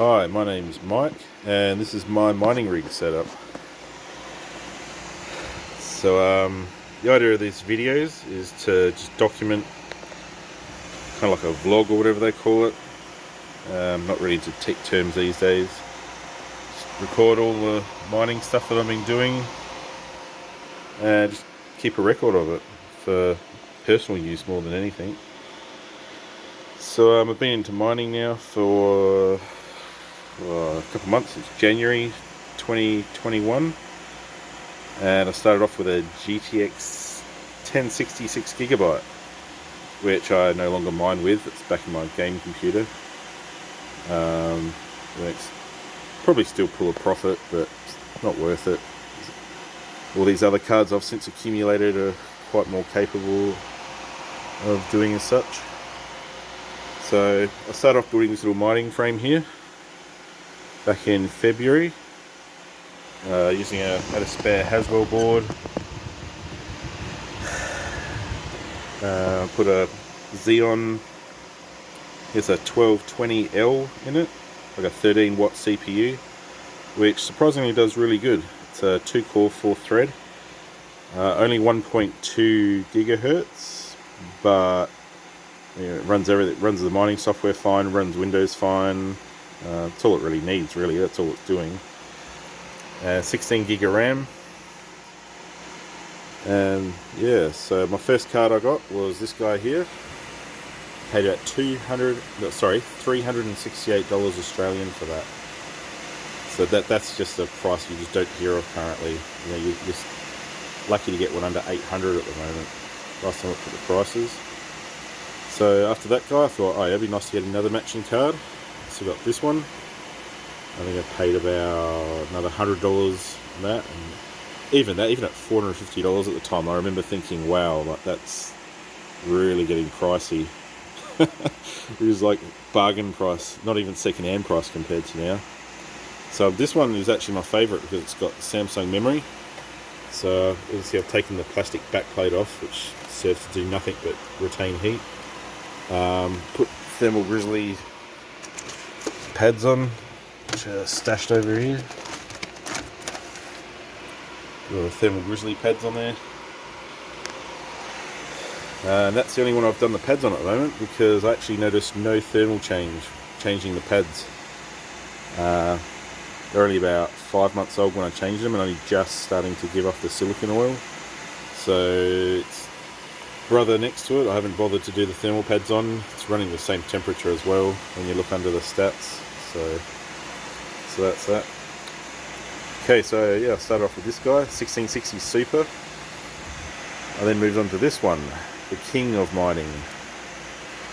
Hi, my name's Mike, and this is my mining rig setup. So, the idea of these videos is to just document, kind of like a vlog or whatever they call it. Not really into tech terms these days. Just record all the mining stuff that I've been doing, and just keep a record of it for personal use more than anything. So, I've been into mining now for a couple months, since January 2021, and I started off with a GTX 1066GB, which I no longer mine with. It's back in my game computer. It's probably still pull a profit, but it's not worth it. All these other cards I've since accumulated are quite more capable of doing as such. So I started off building this little mining frame here back in February, using a spare Haswell board. Put a Xeon, here's a 1220L in it, like a 13 watt CPU, which surprisingly does really good. It's a 2-core 4-thread, only 1.2 gigahertz, but it runs everything. It runs the mining software fine, runs Windows fine. That's all it really needs, really. That's all it's doing. 16 gig of RAM. And yeah, so my first card I got was this guy here. Paid about $368 Australian for that. So that's just a price you just don't hear of currently. You know, you're just lucky to get one under 800 at the moment. Last time I looked at the prices. So after that guy, I thought, oh, it'd be nice to get another matching card. So I got this one. I think I paid about another $100 on that, and even at $450 at the time, I remember thinking, wow, like that's really getting pricey. It was like bargain price, not even second-hand price compared to now. So this one is actually my favourite because it's got Samsung memory. So you can see I've taken the plastic backplate off, which serves to do nothing but retain heat. Put thermal grizzly pads on, which are stashed over here. Got the thermal grizzly pads on there. And that's the only one I've done the pads on at the moment, because I actually noticed no thermal changing the pads. They're only about 5 months old when I changed them, and only just starting to give off the silicone oil. So it's brother next to it, I haven't bothered to do the thermal pads on. It's running the same temperature as well when you look under the stats. So that's that. Okay, so yeah, I started off with this guy, 1660 Super. I then moved on to this one, the king of mining,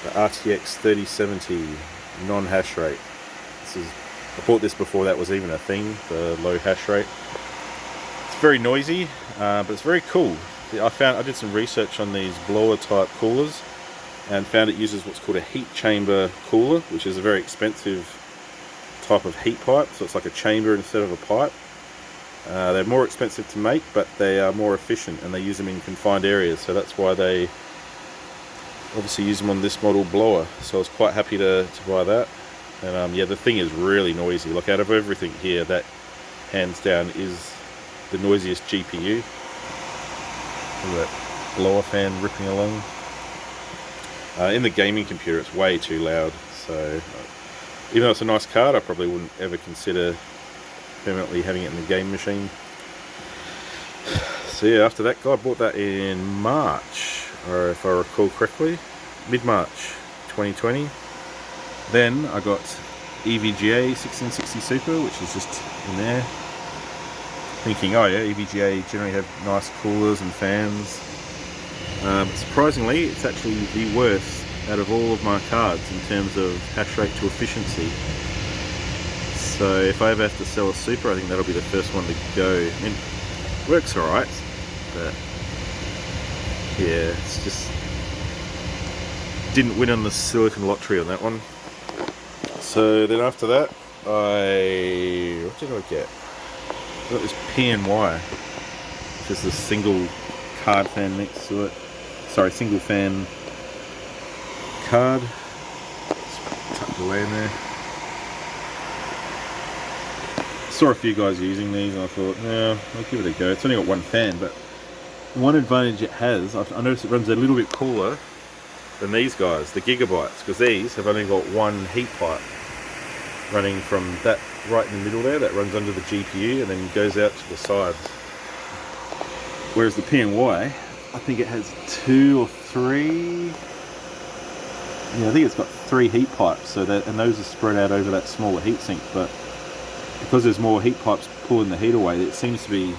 the RTX 3070 non-hash rate. I bought this before that was even a thing, the low hash rate. It's very noisy, but it's very cool. I did some research on these blower type coolers and found it uses what's called a heat chamber cooler, which is a very expensive type of heat pipe. So it's like a chamber instead of a pipe. They're more expensive to make, but they are more efficient, and they use them in confined areas. So that's why they obviously use them on this model blower. So I was quite happy to buy that. And yeah, the thing is really noisy. Like, out of everything here, that hands down is the noisiest GPU. Look at that blower fan ripping along. In the gaming computer, it's way too loud. So even though it's a nice card, I probably wouldn't ever consider permanently having it in the game machine. So yeah, after that guy, I bought that in March, or if I recall correctly, mid-March 2020. Then I got EVGA 1660 Super, which is just in there. Thinking, oh yeah, EVGA generally have nice coolers and fans. Surprisingly, it's actually the worst out of all of my cards in terms of hash rate to efficiency. So if I ever have to sell a Super, I think that'll be the first one to go. I mean, it works alright, but yeah, it's just didn't win on the silicon lottery on that one. So then after that, what did I get? I got this PNY, which is the single card fan next to it. Sorry, single fan card. Just tucked away in there. saw a few guys using these and I thought, yeah, I'll give it a go. It's only got one fan, but one advantage it has, I noticed it runs a little bit cooler than these guys, the Gigabytes, because these have only got one heat pipe running from that right in the middle there, that runs under the GPU and then goes out to the sides. Whereas the PNY, I think it has 2 or 3, yeah, I think it's got 3 heat pipes, so that, and those are spread out over that smaller heatsink, but because there's more heat pipes pulling the heat away, it seems to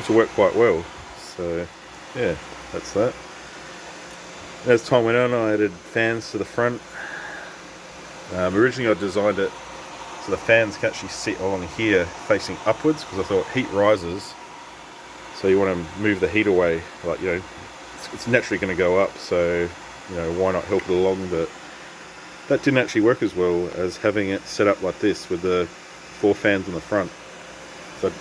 work quite well. So yeah, that's that. As time went on, I added fans to the front. Originally I designed it so the fans can actually sit along here facing upwards, because I thought heat rises, so you want to move the heat away, like, you know, it's naturally going to go up, so, you know, why not help it along? But that didn't actually work as well as having it set up like this with the 4 fans on the front. So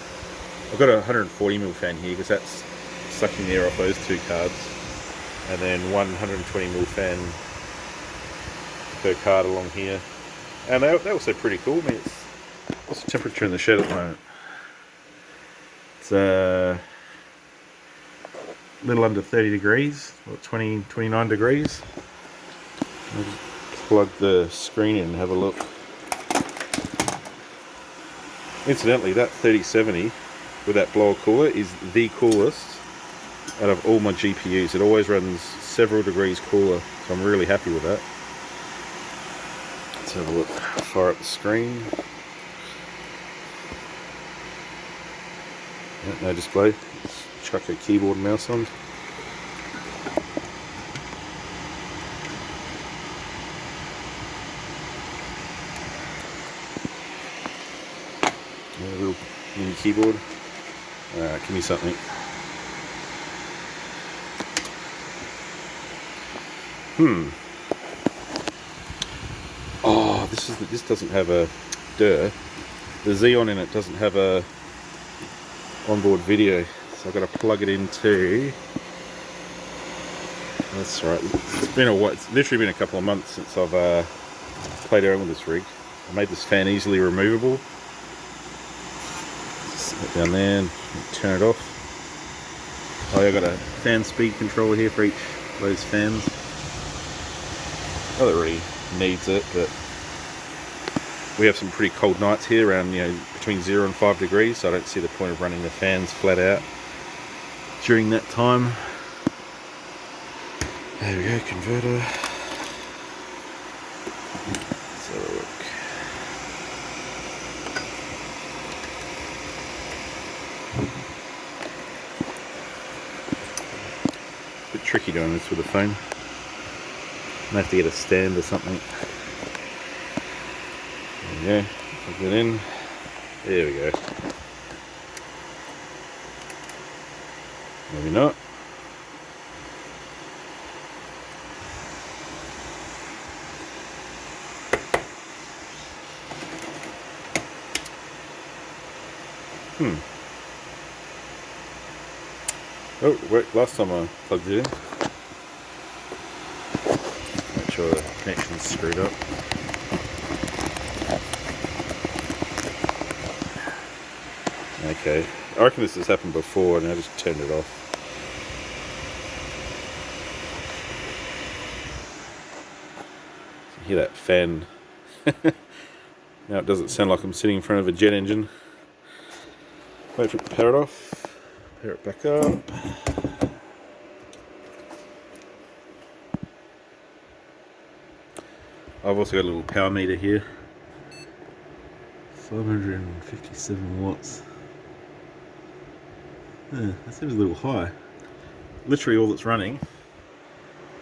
I've got a 140mm fan here because that's sucking the air off those 2 cards, and then one 120mm fan per card along here, and they're also pretty cool. I mean, what's the temperature in the shed at the moment? It's a little under 30 degrees, or 29 degrees. I'll just plug the screen in and have a look. Incidentally, that 3070 with that blower cooler is the coolest out of all my GPUs. It always runs several degrees cooler, so I'm really happy with that. Let's have a look. Fire up the screen. Yeah, no display. Let's chuck a keyboard and mouse on. A little mini keyboard. Give me something. Oh, this doesn't have a the Xeon in it doesn't have a onboard video, so I've got to plug it into. That's right. It's literally been a couple of months since I've played around with this rig. I made this fan easily removable. Set it down there and turn it off. Oh, I've got a fan speed controller here for each of those fans. Not that it really needs it, but we have some pretty cold nights here, around, you know, between 0 and 5 degrees, so I don't see the point of running the fans flat out during that time. There we go, converter. Let's have a look. A bit tricky doing this with the phone. I have to get a stand or something. There we go. Plug it in. There we go. Maybe not. Oh, it worked last time I plugged it in. Make sure the connection's screwed up. Okay, I reckon this has happened before and I just turned it off. You hear that fan? Now it doesn't sound like I'm sitting in front of a jet engine. Wait for it to power it off. Pair it back up. I've also got a little power meter here. 557 watts. Yeah, that seems a little high. Literally all that's running,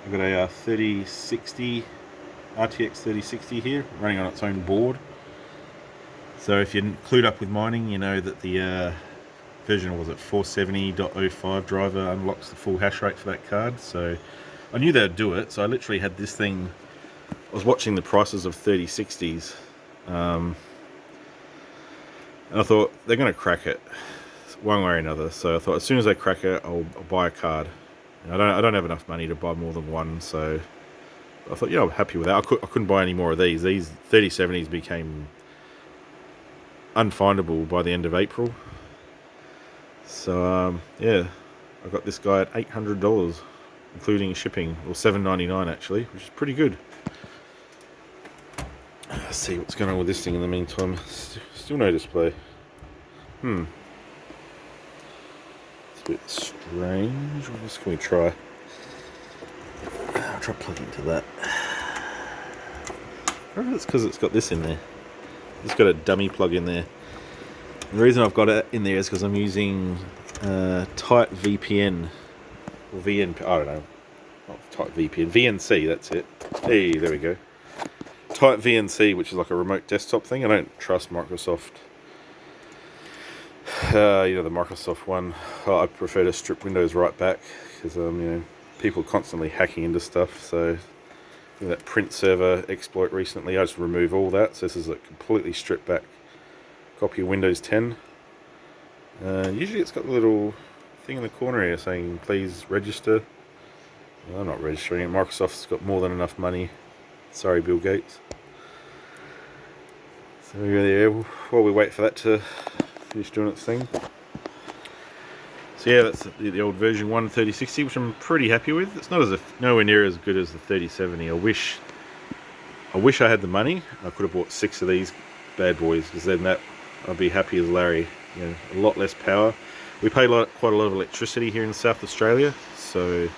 I've got a 3060 RTX 3060 here, running on its own board. So if you're clued up with mining, you know that the version, was it 470.05 driver unlocks the full hash rate for that card. So I knew they'd do it, so I literally had this thing. I was watching the prices of 3060s, and I thought they're going to crack it one way or another. So I thought as soon as they crack it, I'll buy a card. And I don't have enough money to buy more than one, so I thought, yeah, I'm happy with that. I couldn't buy any more of these. These 3070s became unfindable by the end of April. So yeah, I got this guy at $800, including shipping, or $7.99 actually, which is pretty good. Let's see what's going on with this thing in the meantime. Still no display. It's a bit strange. What else can we try? I'll try plugging into that. I wonder if it's because it's got this in there. It's got a dummy plug in there. And the reason I've got it in there is because I'm using tight VPN or VNP. I don't know. Not tight VPN. VNC. That's it. Hey, there we go. Tight VNC, which is like a remote desktop thing. I don't trust Microsoft. The Microsoft one. I prefer to strip Windows right back because people are constantly hacking into stuff. So that print server exploit recently, I just remove all that. So this is a completely stripped back copy of Windows 10. Usually it's got a little thing in the corner here saying please register. Well, I'm not registering it. Microsoft's got more than enough money. Sorry, Bill Gates. So yeah, while we wait for that to finish doing its thing. So yeah, that's the old version 3060, which I'm pretty happy with. It's nowhere near as good as the 3070. I wish I had the money. I could have bought 6 of these bad boys, because then I'd be happy as Larry. A lot less power. We pay quite a lot of electricity here in South Australia, so I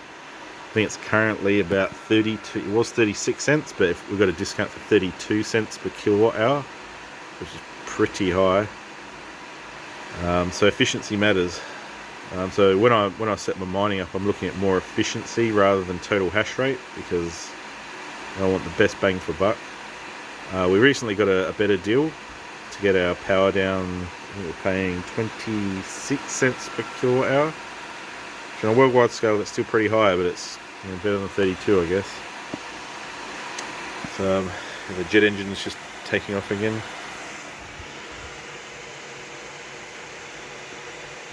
think it's currently about 32. It was 36 cents, but we've got a discount for 32 cents per kilowatt hour, which is pretty high. So efficiency matters. So when I set my mining up, I'm looking at more efficiency rather than total hash rate, because I want the best bang for buck. We recently got a better deal to get our power down. I think we're paying 26 cents per kilowatt hour. Which on a worldwide scale, that's still pretty high, but it's better than 32, I guess. So the jet engine is just taking off again.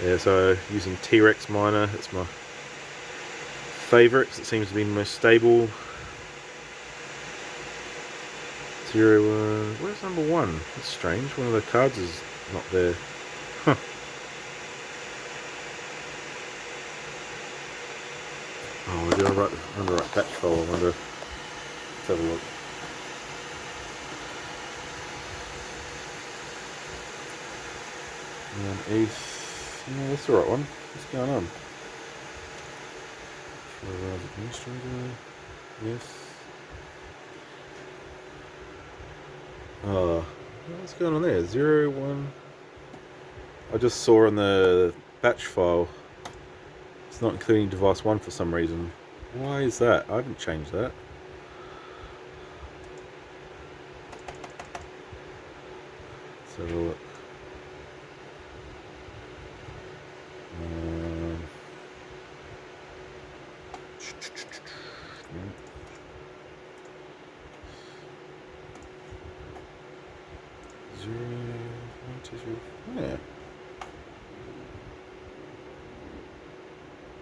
Yeah, so using T-Rex miner, it's my favourite because it seems to be the most stable. Where's number 1? That's strange, one of the cards is not there. Huh. Oh, did I write the right batch file? I wonder. Let's have a look. And Ace. Yeah, that's the right one. What's going on? Administrator. Yes. What's going on there? 0, 1. I just saw on the batch file it's not including device 1 for some reason. Why is that? I haven't changed that. Let's have a look. Yeah.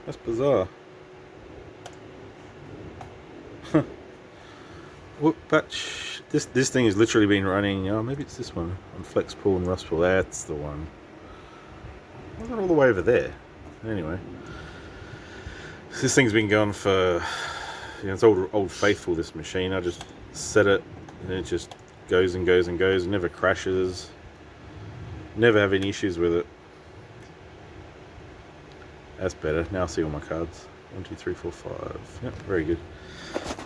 That's bizarre. What batch? This thing has literally been running. Oh, maybe it's this one on FlexPool and Rustpool. That's the one. Why is it all the way over there? Anyway, this thing's been going for. It's old faithful. This machine. I just set it, and it just goes and goes and goes. Never crashes. Never have any issues with it. That's better. Now I see all my cards. 1, 2, 3, 4, 5. Yep, very good.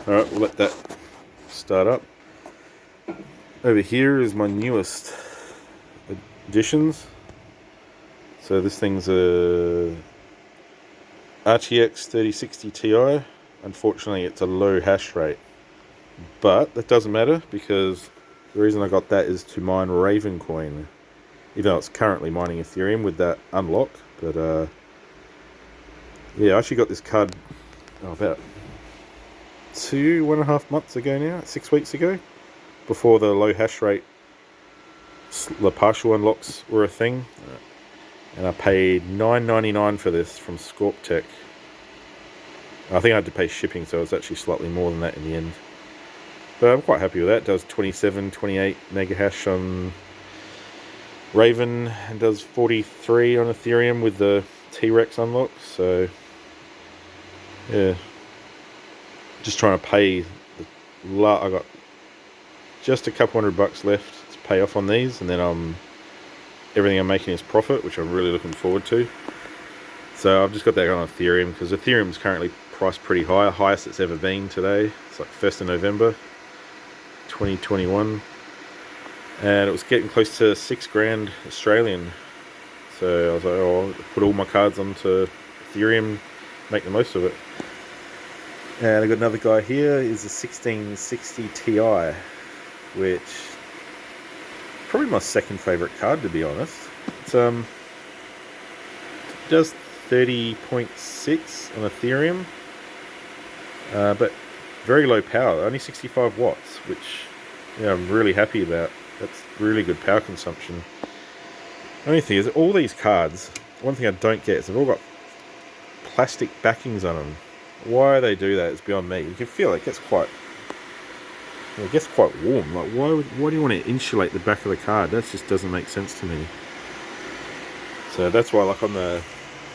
Alright, we'll let that start up. Over here is my newest additions. So this thing's a RTX 3060 Ti. Unfortunately, it's a low hash rate. But that doesn't matter, because the reason I got that is to mine Ravencoin. Even though it's currently mining Ethereum with that unlock. But yeah, I actually got this card about 1.5 months ago now, 6 weeks ago, before the low hash rate, the partial unlocks were a thing, and I paid $9.99 for this from Scorp Tech. I think I had to pay shipping, so it's actually slightly more than that in the end. But I'm quite happy with that. It does 27, 28 mega hash on Raven does 43 on Ethereum with the T-Rex unlock. So yeah, just trying to pay. I got just a couple $100 left to pay off on these, and then everything I'm making is profit, which I'm really looking forward to. So I've just got that on Ethereum because Ethereum is currently priced pretty high, highest it's ever been today. It's like 1st of November 2021, and it was getting close to $6,000 Australian. So I was like, oh, I'll put all my cards onto Ethereum, make the most of it. And I got another guy here, is a 1660 Ti, which probably my second favorite card, to be honest. It's does 30.6 on Ethereum, but very low power, only 65 watts, which I'm really happy about. That's really good power consumption. The only thing is, all these cards, one thing I don't get is they've all got plastic backings on them. Why they do that is beyond me. You can feel it gets quite warm. Like, why do you want to insulate the back of the card? That just doesn't make sense to me. So that's why, like on the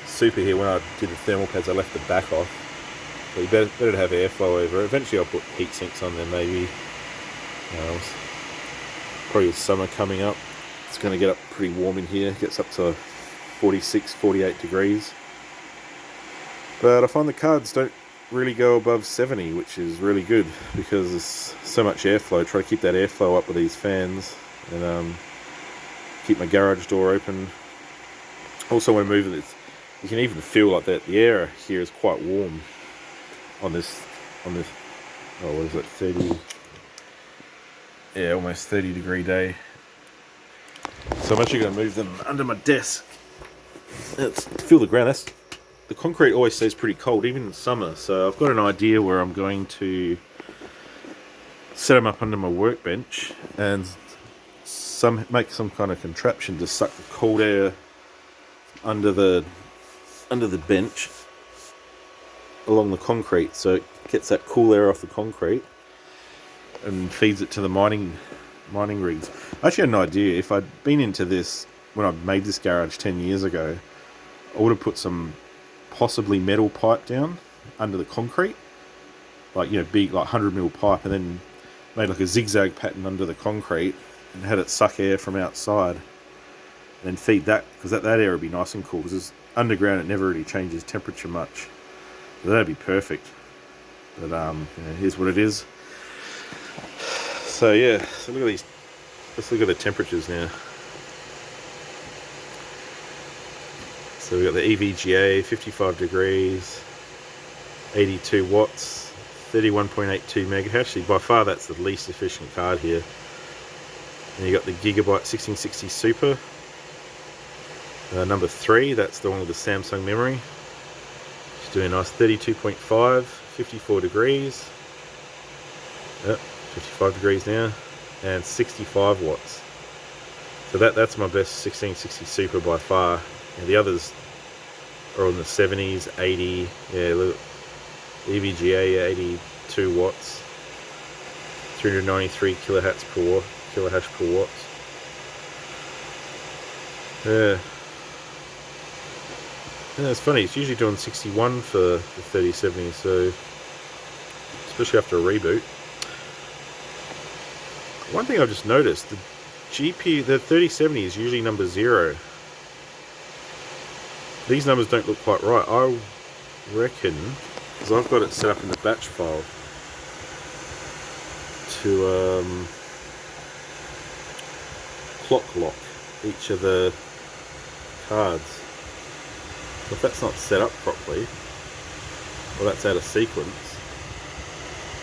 Super here, when I did the thermal pads, I left the back off. But you better to have airflow over it. Eventually I'll put heat sinks on there maybe. Probably with summer coming up, it's going to get up pretty warm in here. It gets up to 46, 48 degrees. But I find the cards don't really go above 70, which is really good because there's so much airflow. Try to keep that airflow up with these fans, and keep my garage door open. Also, when moving it, you can even feel like that the air here is quite warm on this. Oh, what is it? 30. Yeah, almost 30 degree day. So I'm actually going to move them under my desk. Let's feel the ground. The concrete always stays pretty cold, even in summer. So I've got an idea where I'm going to set them up under my workbench and make some kind of contraption to suck the cold air under the bench along the concrete, so it gets that cool air off the concrete and feeds it to the mining rigs. I actually had an idea. If I'd been into this when I made this garage 10 years ago, I would have put some possibly metal pipe down under the concrete, like big, like 100mm pipe, and then made like a zigzag pattern under the concrete and had it suck air from outside and then feed that, because that air would be nice and cool, because underground it never really changes temperature much. So that'd be perfect. But here's what it is. So yeah, so look at these. Let's look at the temperatures now. So we've got the EVGA, 55 degrees, 82 watts, 31.82 megahertz. Actually, by far that's the least efficient card here. And you got the Gigabyte 1660 Super. Number 3, that's the one with the Samsung memory. It's doing a nice 32.5, 54 degrees. Yep, 55 degrees now. And 65 watts. So that's my best 1660 Super by far. And the others are in the 70s, 80, yeah, look, EVGA 82 watts, 393 kilohertz per watt. Yeah. Yeah, it's funny, it's usually doing 61 for the 3070, so especially after a reboot. One thing I've just noticed, the GPU, the 3070 is usually number 0. These numbers don't look quite right. I reckon, because I've got it set up in the batch file, to clock lock each of the cards. If that's not set up properly, well, that's out of sequence.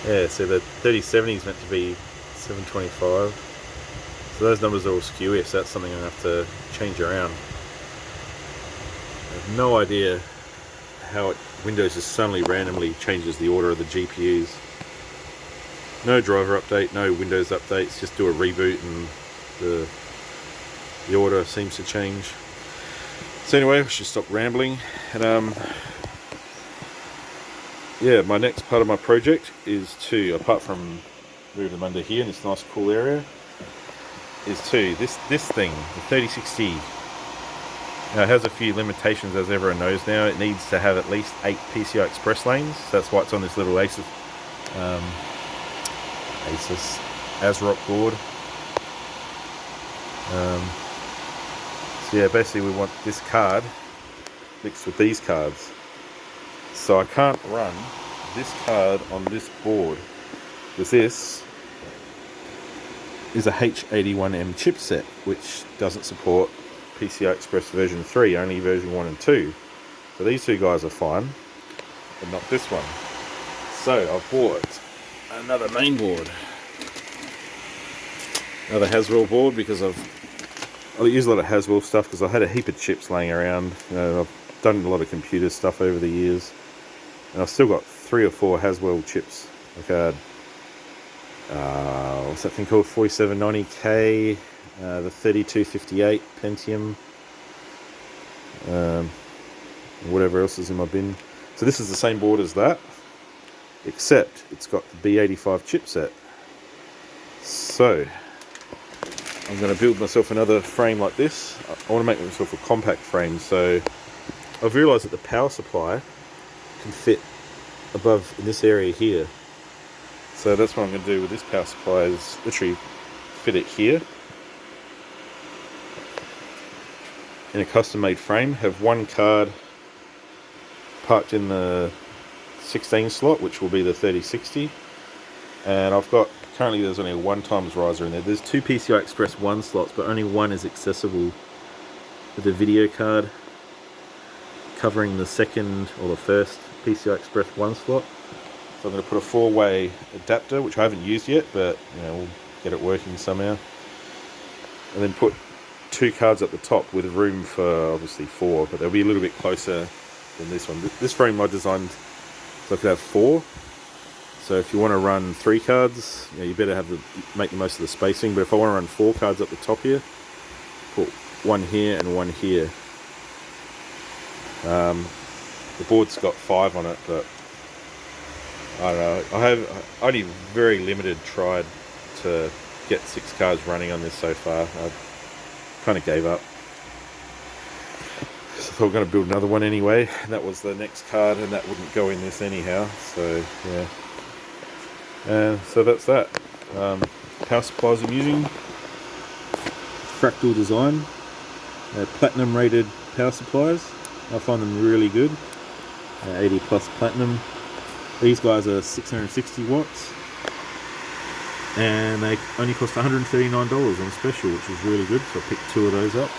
Yeah, so the 3070 is meant to be 725. So those numbers are all skewy, so that's something I have to change around. I have no idea how Windows just suddenly randomly changes the order of the GPUs. No driver update, no Windows updates, just do a reboot and the order seems to change. So anyway, I should stop rambling. And yeah, my next part of my project is to, apart from moving them under here in this nice cool area, is too, this thing, the 3060, now it has a few limitations, as everyone knows now. It needs to have at least 8 PCI Express lanes, so that's why it's on this little Asus ASRock board. So yeah, basically we want this card mixed with these cards. So I can't run this card on this board, because this is a H81M chipset, which doesn't support PCI Express version 3, only version 1 and 2. So these two guys are fine, but not this one. So I've bought another main board, another Haswell board, because I use a lot of Haswell stuff because I had a heap of chips laying around. You know, I've done a lot of computer stuff over the years, and I've still got 3 or 4 Haswell chips. Like what's that thing called? 4790K, the 3258 Pentium, whatever else is in my bin. So this is the same board as that, except it's got the B85 chipset. So I'm going to build myself another frame like this. I want to make myself a compact frame, so I've realised that the power supply can fit above in this area here. So that's what I'm going to do with this power supply, is literally fit it here in a custom made frame, have one card parked in the 16 slot, which will be the 3060, and I've got, currently there's only a 1x riser in there. There's 2 PCI Express 1 slots, but only one is accessible with a video card covering the second or the first PCI Express 1 slot. So I'm going to put a 4-way adapter, which I haven't used yet, but you know, we'll get it working somehow, and then put 2 cards at the top with room for obviously 4, but they'll be a little bit closer than this one. This frame I designed so I could have 4. So if you want to run 3 cards, you know, you better make the most of the spacing. But if I want to run 4 cards up the top here, put one here and one here. The board's got 5 on it, but I don't know. I have only very limited tried to get 6 cards running on this so far. I kind of gave up. So I thought I'm going to build another one anyway. That was the next card, and that wouldn't go in this anyhow. So yeah. So that's that. Power supplies I'm using, Fractal Design, platinum rated power supplies. I find them really good, 80 plus platinum. These guys are 660 watts, and they only cost $139 on special, which is really good, so I picked 2 of those up.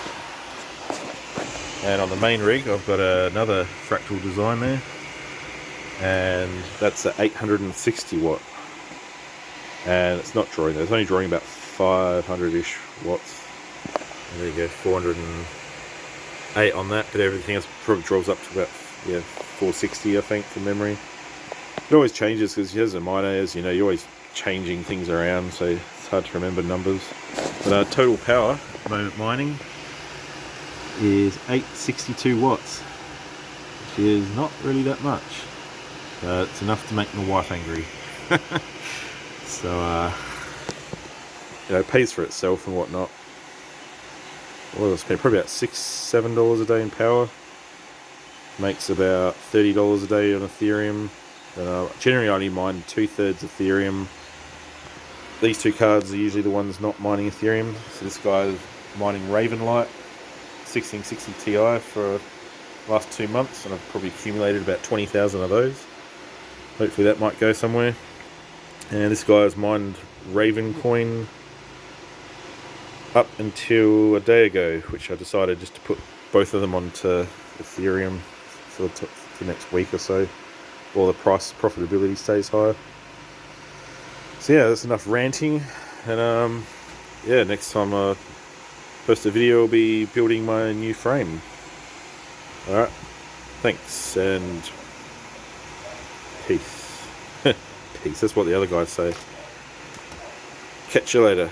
And on the main rig I've got another Fractal Design there, and that's an 860 watt. And it's not drawing, it's only drawing about 500-ish watts. And there you go, 408 on that, but everything else probably draws up to about 460, I think, from memory. It always changes because as a miner, as you know, you're always changing things around, so it's hard to remember numbers. But total power at the moment mining is 862 watts, which is not really that much. It's enough to make my wife angry. So, you know, it pays for itself and whatnot. Well, it's probably about $6-7 a day in power. Makes about $30 a day on Ethereum. Generally, I only mine 2/3 Ethereum. These 2 cards are usually the ones not mining Ethereum. So this guy is mining Ravenlight 1660 Ti for the last 2 months, and I've probably accumulated about 20,000 of those. Hopefully that might go somewhere. And this guy has mined Ravencoin up until a day ago, which I decided just to put both of them onto Ethereum for the next week or so, while the price profitability stays higher. So yeah, that's enough ranting, and yeah, next time I post a video I'll be building my new frame. Alright, thanks, and peace. Peace, that's what the other guys say. Catch you later.